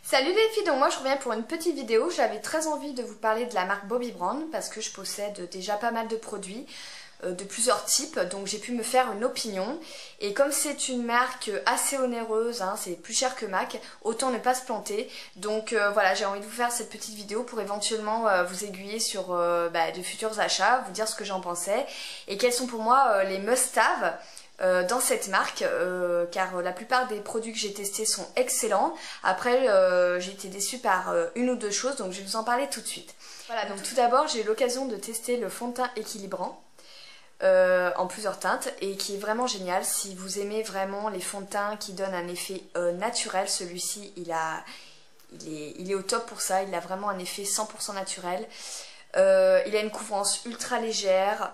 Salut les filles, donc moi je reviens pour une petite vidéo. J'avais très envie de vous parler de la marque Bobbi Brown parce que je possède déjà pas mal de produits de plusieurs types, donc j'ai pu me faire une opinion. Et comme c'est une marque assez onéreuse, hein, c'est plus cher que MAC, autant ne pas se planter. Donc voilà, j'ai envie de vous faire cette petite vidéo pour éventuellement vous aiguiller sur de futurs achats, vous dire ce que j'en pensais et quels sont pour moi les must-have dans cette marque, car la plupart des produits que j'ai testés sont excellents. Après j'ai été déçue par une ou deux choses, donc je vais vous en parler tout de suite. Voilà, donc tout d'abord j'ai eu l'occasion de tester le fond de teint équilibrant en plusieurs teintes et qui est vraiment génial. Si vous aimez vraiment les fonds de teint qui donnent un effet naturel, celui-ci il est au top pour ça. Il a vraiment un effet 100% naturel. Il a une couvrance ultra légère.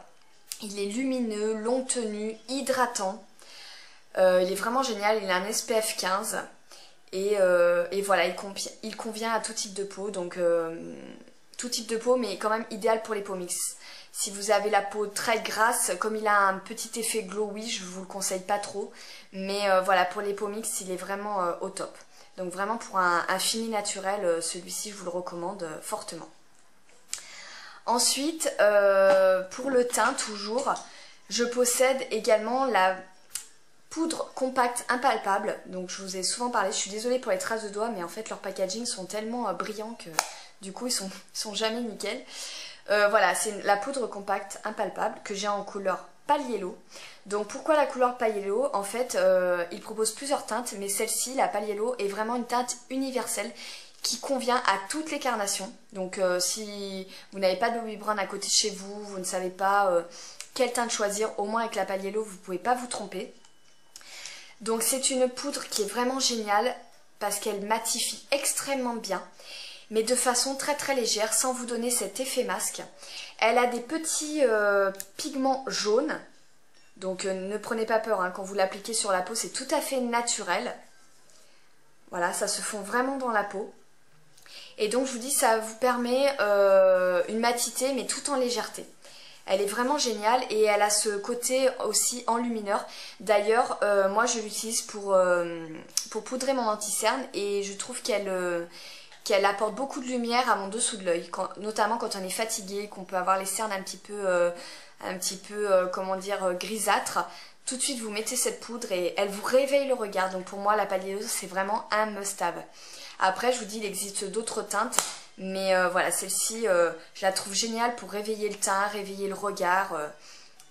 Il est lumineux, long tenu, hydratant. Il est vraiment génial. Il a un SPF 15. Et voilà, il convient à tout type de peau. Donc tout type de peau, mais quand même idéal pour les peaux mixtes. Si vous avez la peau très grasse, comme il a un petit effet glowy, je vous le conseille pas trop. Mais voilà, pour les peaux mixtes, il est vraiment au top. Donc vraiment pour un fini naturel, celui-ci je vous le recommande fortement. Ensuite, pour le teint toujours, je possède également la poudre compacte impalpable. Donc je vous ai souvent parlé, je suis désolée pour les traces de doigts, mais en fait leurs packaging sont tellement brillants que du coup ils sont jamais nickel. Voilà, c'est la poudre compacte impalpable que j'ai en couleur Paliello. Donc pourquoi la couleur Paliello? En fait, il propose plusieurs teintes, mais celle-ci, la Paliello, est vraiment une teinte universelle qui convient à toutes les carnations. Donc si vous n'avez pas de Bobbi Brown à côté de chez vous, vous ne savez pas quelle teinte choisir, au moins avec la Paliello, vous ne pouvez pas vous tromper. Donc c'est une poudre qui est vraiment géniale parce qu'elle matifie extrêmement bien, mais de façon très très légère, sans vous donner cet effet masque. Elle a des petits pigments jaunes, donc ne prenez pas peur, hein, quand vous l'appliquez sur la peau, c'est tout à fait naturel. Voilà, ça se fond vraiment dans la peau. Et donc je vous dis, ça vous permet une matité, mais tout en légèreté. Elle est vraiment géniale et elle a ce côté aussi enlumineur. D'ailleurs, moi je l'utilise pour poudrer mon anti-cerne et je trouve qu'elle apporte beaucoup de lumière à mon dessous de l'œil, notamment quand on est fatigué, qu'on peut avoir les cernes un petit peu comment dire, grisâtres. Tout de suite vous mettez cette poudre et elle vous réveille le regard. Donc pour moi la Paliello c'est vraiment un must-have. Après je vous dis, il existe d'autres teintes, mais voilà, celle-ci je la trouve géniale pour réveiller le teint, réveiller le regard.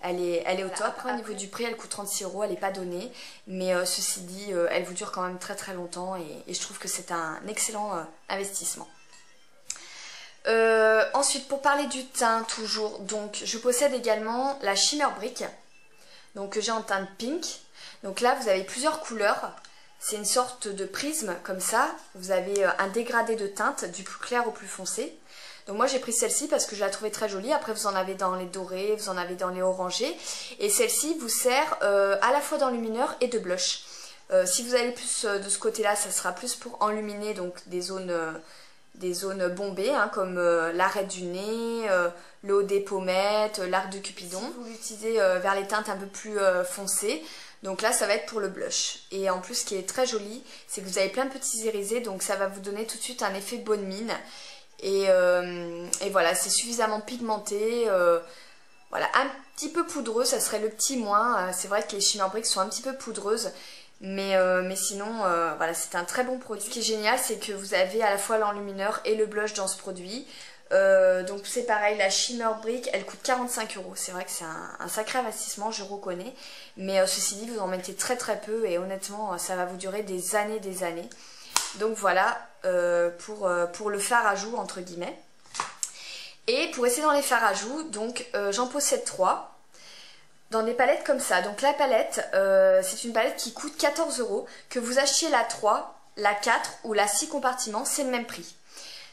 Elle est au top. Après au niveau du prix, elle coûte 36 €, elle n'est pas donnée, mais ceci dit, elle vous dure quand même très très longtemps et je trouve que c'est un excellent investissement. Ensuite, pour parler du teint toujours, donc je possède également la Shimmer Brick, donc que j'ai en teinte pink. Donc là vous avez plusieurs couleurs, c'est une sorte de prisme comme ça, vous avez un dégradé de teinte du plus clair au plus foncé. Donc moi j'ai pris celle-ci parce que je la trouvais très jolie. Après vous en avez dans les dorés, vous en avez dans les orangés. Et celle-ci vous sert à la fois d'enlumineur et de blush. Si vous allez plus de ce côté-là, ça sera plus pour enluminer donc des zones bombées, hein, comme l'arête du nez, le haut des pommettes, l'arc de Cupidon. Si vous l'utilisez vers les teintes un peu plus foncées, donc là ça va être pour le blush. Et en plus ce qui est très joli, c'est que vous avez plein de petits irisés, donc ça va vous donner tout de suite un effet bonne mine. Et voilà, c'est suffisamment pigmenté, voilà, un petit peu poudreux, ça serait le petit moins. C'est vrai que les Shimmer Bricks sont un petit peu poudreuses, mais sinon, voilà, c'est un très bon produit. Ce qui est génial, c'est que vous avez à la fois l'enlumineur et le blush dans ce produit. Donc c'est pareil, la Shimmer Brick, elle coûte 45 €. C'est vrai que c'est un sacré investissement, je reconnais. Mais ceci dit, vous en mettez très très peu et honnêtement, ça va vous durer des années, des années. Donc voilà pour le fard à joues entre guillemets. Et pour rester dans les fards à joues, donc j'en possède 3 dans des palettes comme ça. Donc la palette, c'est une palette qui coûte 14 €. Que vous achetiez la 3, la 4 ou la 6 compartiments, c'est le même prix.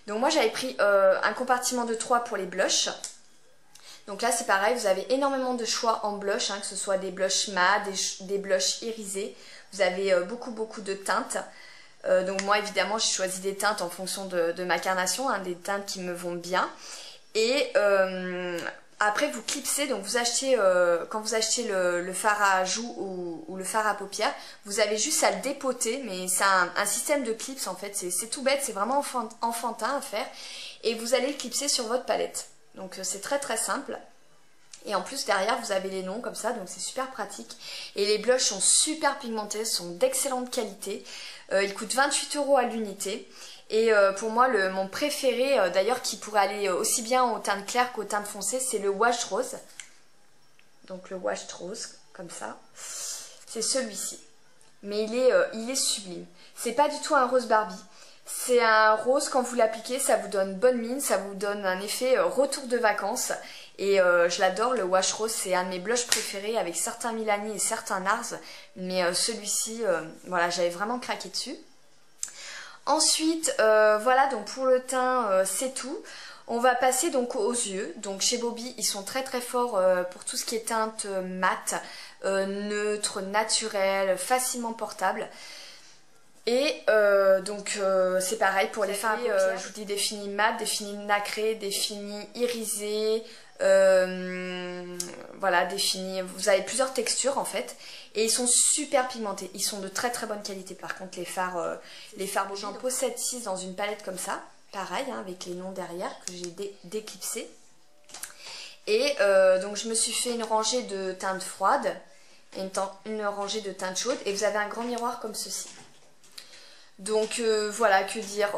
Donc moi j'avais pris un compartiment de 3 pour les blushs. Donc là c'est pareil, vous avez énormément de choix en blush, hein, que ce soit des blushs mat, des blushs irisés. Vous avez beaucoup de teintes. Donc moi évidemment j'ai choisi des teintes en fonction de ma carnation, hein, des teintes qui me vont bien. Et après vous clipsez, donc vous achetez, quand vous achetez le fard à joues ou le fard à paupières, vous avez juste à le dépoter, mais c'est un système de clips en fait, c'est tout bête, c'est vraiment enfantin à faire, et vous allez le clipser sur votre palette. Donc c'est très très simple. Et en plus derrière vous avez les noms comme ça, donc c'est super pratique. Et les blushs sont super pigmentés, sont d'excellente qualité. Ils coûtent 28 € à l'unité. Et pour moi mon préféré, d'ailleurs qui pourrait aller aussi bien au teint clair qu'au teint foncé, c'est le Washed Rose. Donc le Washed Rose, comme ça. C'est celui-ci. Mais il est sublime. C'est pas du tout un rose Barbie. C'est un rose, quand vous l'appliquez, ça vous donne bonne mine, ça vous donne un effet retour de vacances. Et je l'adore, le Wash Rose, c'est un de mes blushs préférés avec certains Milani et certains Nars. Mais celui-ci, voilà, j'avais vraiment craqué dessus. Ensuite, voilà, donc pour le teint, c'est tout. On va passer donc aux yeux. Donc chez Bobbi, ils sont très très forts pour tout ce qui est teinte mat, neutre, naturel, facilement portable. Et donc c'est pareil pour les fards à paupières. Je vous dis des finis mat, des finis nacrés, des finis irisés, voilà, des finis. Vous avez plusieurs textures en fait, et ils sont super pigmentés. Ils sont de très très bonne qualité. Par contre les fards Bobbi, j'en possède 6 dans une palette comme ça, pareil hein, avec les noms derrière que j'ai déclipsés. Et donc je me suis fait une rangée de teintes froides et une rangée de teintes chaudes, et vous avez un grand miroir comme ceci. Donc voilà, que dire,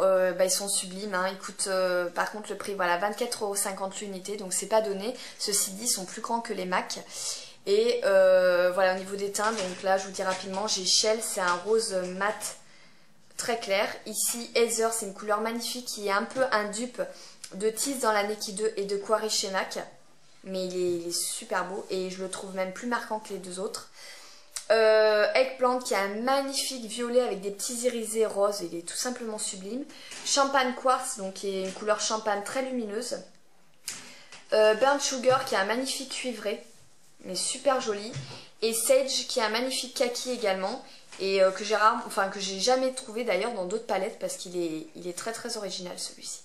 ils sont sublimes, hein. Ils coûtent par contre le prix, voilà, 24,50 € l'unité, donc c'est pas donné. Ceci dit, ils sont plus grands que les MAC. Et voilà, au niveau des teints, donc là je vous dis rapidement, j'ai Shell, c'est un rose mat très clair. Ici, Heather, c'est une couleur magnifique qui est un peu un dupe de Tease dans la Neki 2 et de Quarry chez MAC. Mais il est super beau et je le trouve même plus marquant que les deux autres. Eggplant qui a un magnifique violet avec des petits irisés roses, il est tout simplement sublime. Champagne Quartz, donc qui est une couleur champagne très lumineuse. Burnt Sugar qui a un magnifique cuivré, mais super joli. Et Sage qui a un magnifique kaki également, et que j'ai jamais trouvé d'ailleurs dans d'autres palettes, parce qu'il est très très original celui-ci.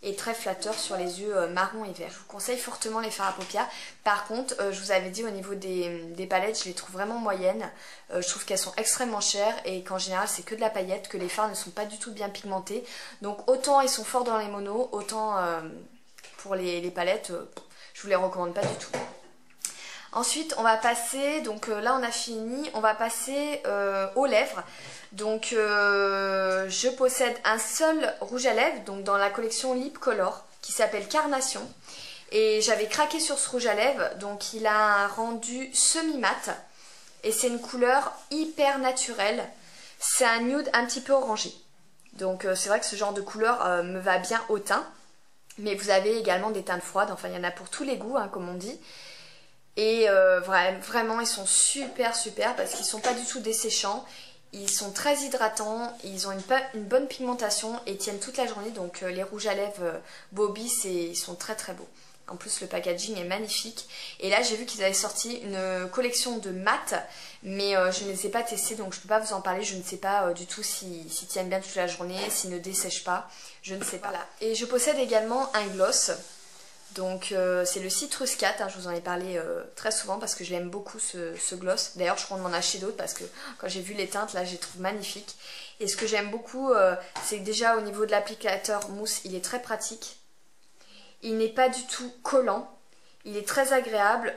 Et très flatteur sur les yeux marron et vert. Je vous conseille fortement les fards à paupières. Par contre, je vous avais dit au niveau des palettes, je les trouve vraiment moyennes. Je trouve qu'elles sont extrêmement chères et qu'en général c'est que de la paillette, que les fards ne sont pas du tout bien pigmentés. Donc autant ils sont forts dans les monos, autant pour les palettes, je vous les recommande pas du tout. Ensuite, on va passer, donc là on a fini, on va passer aux lèvres. Donc je possède un seul rouge à lèvres, donc dans la collection Lip Color, qui s'appelle Carnation. Et j'avais craqué sur ce rouge à lèvres, donc il a un rendu semi-mat. Et c'est une couleur hyper naturelle. C'est un nude un petit peu orangé. Donc c'est vrai que ce genre de couleur me va bien au teint. Mais vous avez également des teintes froides, enfin il y en a pour tous les goûts, hein, comme on dit. Et vraiment ils sont super parce qu'ils sont pas du tout desséchants, ils sont très hydratants, ils ont une bonne pigmentation et tiennent toute la journée. Donc les rouges à lèvres Bobbi, ils sont très beaux. En plus le packaging est magnifique. Et là j'ai vu qu'ils avaient sorti une collection de mat, mais je ne les ai pas testés, donc je ne peux pas vous en parler. Je ne sais pas du tout s'ils tiennent bien toute la journée, s'ils ne dessèchent pas, je ne sais pas. Voilà. Et je possède également un gloss. Donc c'est le Citrus 4, hein, je vous en ai parlé très souvent parce que je l'aime beaucoup ce gloss. D'ailleurs je compte m'en acheter d'autres parce que quand j'ai vu les teintes là je les trouve magnifiques. Et ce que j'aime beaucoup c'est que déjà au niveau de l'applicateur mousse il est très pratique. Il n'est pas du tout collant, il est très agréable,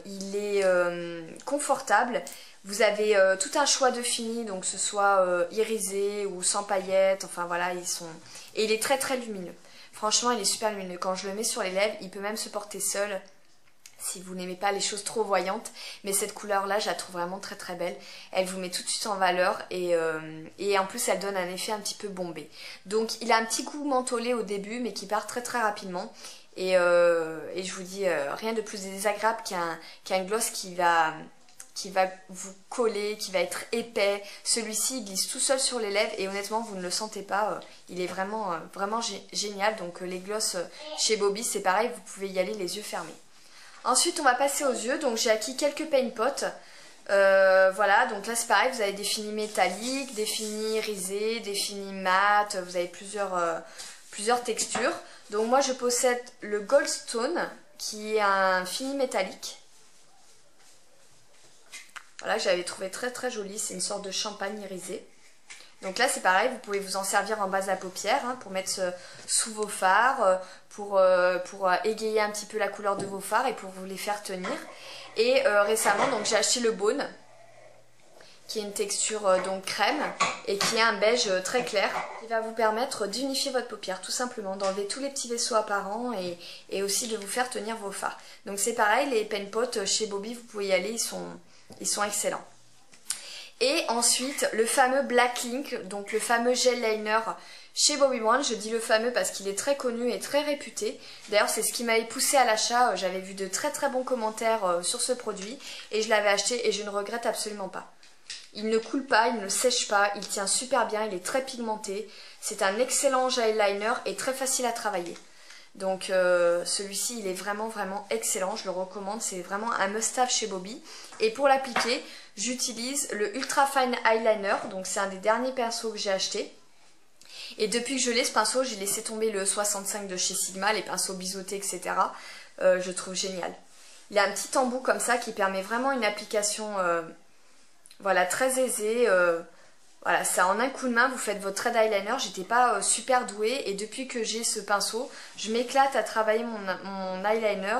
il est confortable. Vous avez tout un choix de fini, donc que ce soit irisé ou sans paillettes, enfin voilà, et il est très lumineux. Franchement, il est super lumineux. Quand je le mets sur les lèvres, il peut même se porter seul si vous n'aimez pas les choses trop voyantes. Mais cette couleur-là, je la trouve vraiment très belle. Elle vous met tout de suite en valeur et en plus, elle donne un effet un petit peu bombé. Donc, il a un petit goût mentholé au début, mais qui part très rapidement. Et je vous dis, rien de plus désagréable qu'un gloss qui va vous coller, qui va être épais. Celui-ci il glisse tout seul sur les lèvres et honnêtement vous ne le sentez pas, il est vraiment génial. Donc les glosses chez Bobbi c'est pareil, vous pouvez y aller les yeux fermés. Ensuite on va passer aux yeux, donc j'ai acquis quelques paint pots. Voilà, donc là c'est pareil, vous avez des finis métalliques, des finis irisés, des finis mat, vous avez plusieurs textures. Donc moi je possède le Goldstone qui est un fini métallique. Voilà, j'avais trouvé très très joli, c'est une sorte de champagne irisé. Donc là c'est pareil, vous pouvez vous en servir en base à paupières hein, pour mettre sous vos fards, pour égayer un petit peu la couleur de vos fards et pour vous les faire tenir. Et récemment donc j'ai acheté le Bone, qui est une texture donc crème et qui est un beige très clair, qui va vous permettre d'unifier votre paupière tout simplement, d'enlever tous les petits vaisseaux apparents et aussi de vous faire tenir vos fards. Donc c'est pareil, les pen pots chez Bobbi, vous pouvez y aller, ils sont excellents. Et ensuite le fameux Black Link, donc le fameux gel liner chez Bobbi Brown. Je dis le fameux parce qu'il est très connu et très réputé. D'ailleurs c'est ce qui m'avait poussé à l'achat, j'avais vu de très très bons commentaires sur ce produit et je l'avais acheté et je ne regrette absolument pas. Il ne coule pas, il ne sèche pas, il tient super bien, il est très pigmenté. C'est un excellent gel liner et très facile à travailler. Donc celui-ci il est vraiment excellent, je le recommande, c'est vraiment un must-have chez Bobbi. Et pour l'appliquer, j'utilise le Ultra Fine Eyeliner, donc c'est un des derniers pinceaux que j'ai acheté. Et depuis que je l'ai ce pinceau, j'ai laissé tomber le 65 de chez Sigma, les pinceaux biseautés etc. Je trouve génial. Il a un petit embout comme ça qui permet vraiment une application voilà, très aisée. Voilà, ça en un coup de main, vous faites votre trait d'eyeliner. J'étais pas super douée et depuis que j'ai ce pinceau, je m'éclate à travailler mon eyeliner.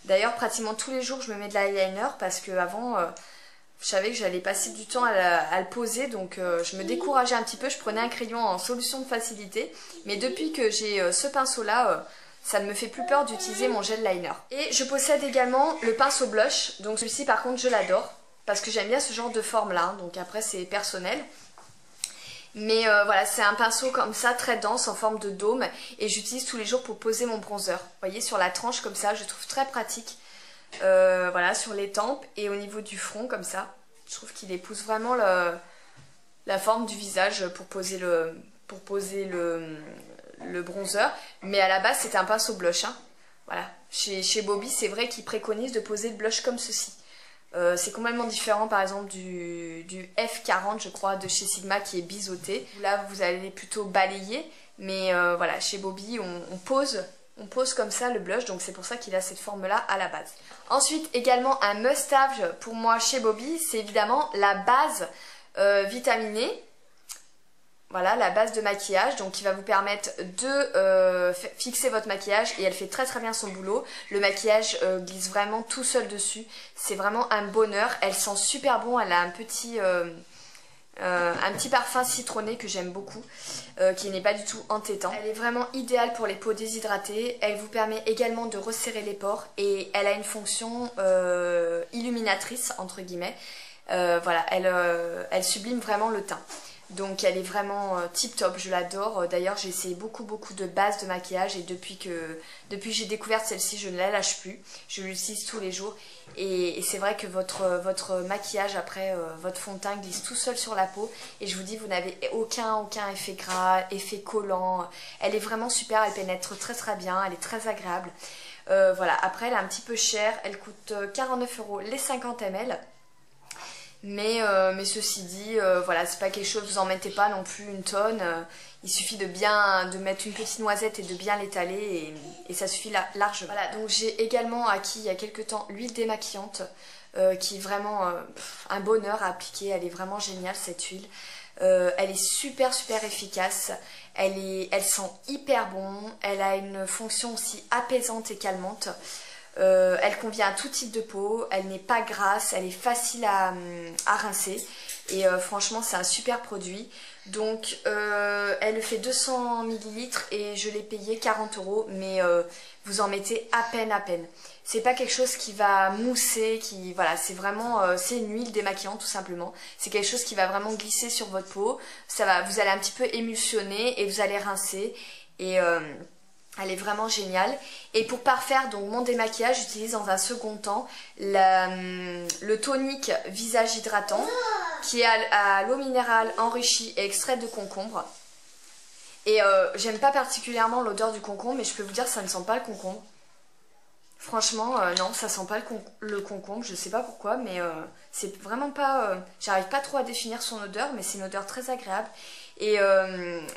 D'ailleurs, pratiquement tous les jours, je me mets de l'eyeliner parce que avant, je savais que j'allais passer du temps à le poser, donc je me décourageais un petit peu. Je prenais un crayon en solution de facilité, mais depuis que j'ai ce pinceau-là, ça ne me fait plus peur d'utiliser mon gel liner. Et je possède également le pinceau blush, donc celui-ci par contre je l'adore. Parce que j'aime bien ce genre de forme là, donc après c'est personnel. Mais voilà, c'est un pinceau comme ça, très dense, en forme de dôme. Et j'utilise tous les jours pour poser mon bronzer. Vous voyez, sur la tranche comme ça, je trouve très pratique. Voilà, sur les tempes et au niveau du front comme ça. Je trouve qu'il épouse vraiment la forme du visage pour poser le bronzer. Mais à la base, c'est un pinceau blush. Hein. Voilà. Chez Bobbi, c'est vrai qu'ils préconisent de poser le blush comme ceci. C'est complètement différent par exemple du F40 je crois de chez Sigma qui est biseauté. Là vous allez plutôt balayer, mais voilà, chez Bobbi on pose comme ça le blush, donc c'est pour ça qu'il a cette forme là à la base. Ensuite également un must-have pour moi chez Bobbi, c'est évidemment la base vitaminée. Voilà, la base de maquillage, donc qui va vous permettre de fixer votre maquillage et elle fait très très bien son boulot. Le maquillage glisse vraiment tout seul dessus, c'est vraiment un bonheur. Elle sent super bon, elle a un petit parfum citronné que j'aime beaucoup, qui n'est pas du tout entêtant. Elle est vraiment idéale pour les peaux déshydratées, elle vous permet également de resserrer les pores et elle a une fonction illuminatrice entre guillemets. Voilà, elle sublime vraiment le teint. Donc elle est vraiment tip top, je l'adore. D'ailleurs j'ai essayé beaucoup de bases de maquillage et depuis que j'ai découvert celle-ci je ne la lâche plus. Je l'utilise tous les jours et c'est vrai que votre maquillage après, votre fond de teint glisse tout seul sur la peau. Et je vous dis, vous n'avez aucun effet gras, effet collant. Elle est vraiment super, elle pénètre très très bien, elle est très agréable. Voilà, après elle est un petit peu chère, elle coûte 49 € les 50 ml. Mais ceci dit, voilà, c'est pas quelque chose, vous en mettez pas non plus une tonne. Il suffit de mettre une petite noisette et de bien l'étaler et ça suffit largement. Voilà, donc j'ai également acquis il y a quelques temps l'huile démaquillante qui est vraiment un bonheur à appliquer. Elle est vraiment géniale cette huile. Elle est super efficace. Elle sent hyper bon. Elle a une fonction aussi apaisante et calmante. Elle convient à tout type de peau, elle n'est pas grasse, elle est facile à rincer et franchement c'est un super produit. Donc elle fait 200 ml et je l'ai payé 40 €, mais vous en mettez à peine. C'est pas quelque chose qui va mousser, voilà, c'est vraiment c'est une huile démaquillante tout simplement. C'est quelque chose qui va vraiment glisser sur votre peau, vous allez un petit peu émulsionner et vous allez rincer et elle est vraiment géniale. Et pour parfaire donc mon démaquillage, j'utilise dans un second temps le tonique visage hydratant qui est à l'eau minérale enrichie et extraite de concombre. Et j'aime pas particulièrement l'odeur du concombre, mais je peux vous dire que ça ne sent pas le concombre. Franchement, non, ça sent pas le concombre, je sais pas pourquoi, mais c'est vraiment pas... j'arrive pas trop à définir son odeur, mais c'est une odeur très agréable. Et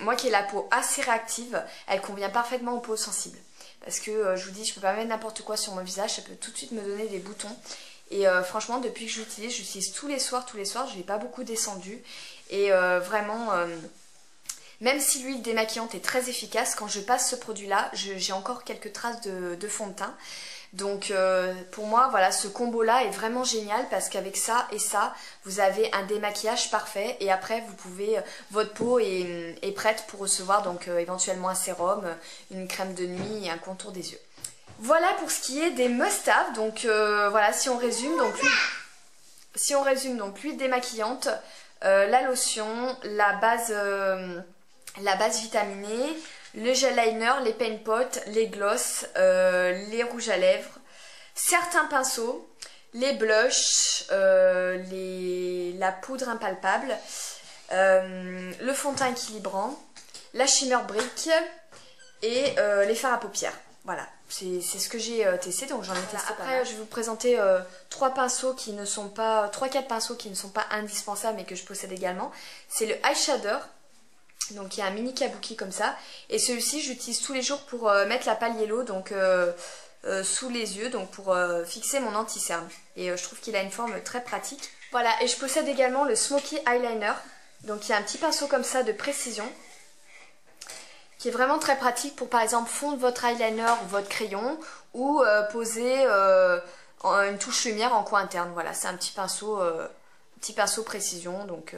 moi qui ai la peau assez réactive, elle convient parfaitement aux peaux sensibles. parce que je vous dis, je peux pas mettre n'importe quoi sur mon visage, ça peut tout de suite me donner des boutons. Et franchement, depuis que j'utilise tous les soirs, je l'ai pas beaucoup descendu. Et vraiment, même si l'huile démaquillante est très efficace, quand je passe ce produit-là, j'ai encore quelques traces de fond de teint. Donc pour moi, voilà, ce combo-là est vraiment génial parce qu'avec ça et ça, vous avez un démaquillage parfait. Et après, vous pouvez, votre peau est prête pour recevoir donc éventuellement un sérum, une crème de nuit et un contour des yeux. Voilà pour ce qui est des must-have. Donc voilà, si on résume, donc l'huile démaquillante, la lotion, la base vitaminée, le gel liner, les paint pots, les gloss, les rouges à lèvres, certains pinceaux, les blushs, la poudre impalpable, le fond de teint équilibrant, la shimmer brick et les fards à paupières. Voilà, c'est ce que j'ai testé, donc j'en ai testé. Après, je vais vous présenter 3-4 pinceaux qui ne sont pas indispensables mais que je possède également. C'est le eyeshadow. Donc il y a un mini kabuki comme ça. Et celui-ci j'utilise tous les jours pour mettre la pâle yellow donc, sous les yeux, donc pour fixer mon anti-cerne. Et je trouve qu'il a une forme très pratique. Voilà, et je possède également le Smoky Eyeliner. Donc il y a un petit pinceau comme ça de précision, qui est vraiment très pratique pour par exemple fondre votre eyeliner ou votre crayon, ou poser une touche lumière en coin interne. Voilà, c'est un petit pinceau précision, donc...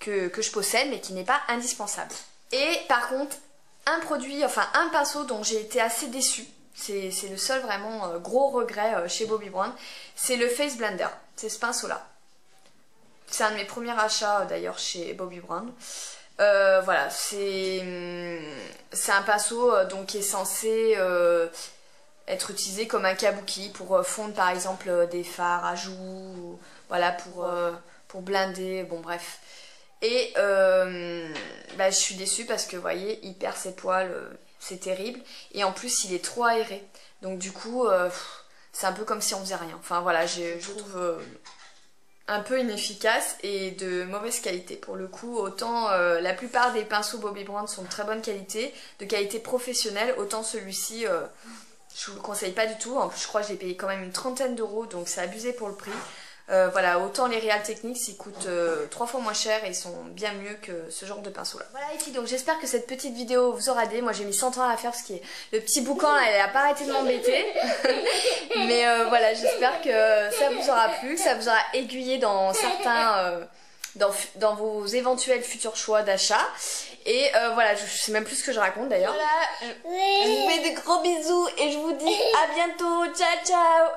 Que je possède mais qui n'est pas indispensable. Et par contre un pinceau dont j'ai été assez déçue, c'est le seul vraiment gros regret chez Bobbi Brown, c'est le Face Blender, c'est ce pinceau là. C'est un de mes premiers achats d'ailleurs chez Bobbi Brown. Voilà, c'est un pinceau donc qui est censé être utilisé comme un kabuki pour fondre par exemple des fards à joues, voilà, pour blinder, bon bref. Et je suis déçue parce que vous voyez, il perd ses poils, c'est terrible. Et en plus il est trop aéré. Donc du coup c'est un peu comme si on faisait rien. Enfin voilà, je trouve un peu inefficace et de mauvaise qualité. Pour le coup, autant la plupart des pinceaux Bobbi Brown sont de très bonne qualité, de qualité professionnelle, autant celui-ci je vous le conseille pas du tout. En plus je crois que j'ai payé quand même une trentaine d'euros, donc c'est abusé pour le prix. Voilà, autant les Real Techniques ils coûtent 3 fois moins cher et ils sont bien mieux que ce genre de pinceau là. Voilà les filles, donc j'espère que cette petite vidéo vous aura aidé. Moi j'ai mis 100 ans à la faire parce que le petit boucan là, elle a pas arrêté de m'embêter. Mais voilà, j'espère que ça vous aura plu, que ça vous aura aiguillé dans certains dans vos éventuels futurs choix d'achat. Et voilà, je sais même plus ce que je raconte d'ailleurs. Voilà, je vous fais de gros bisous et je vous dis à bientôt. Ciao ciao.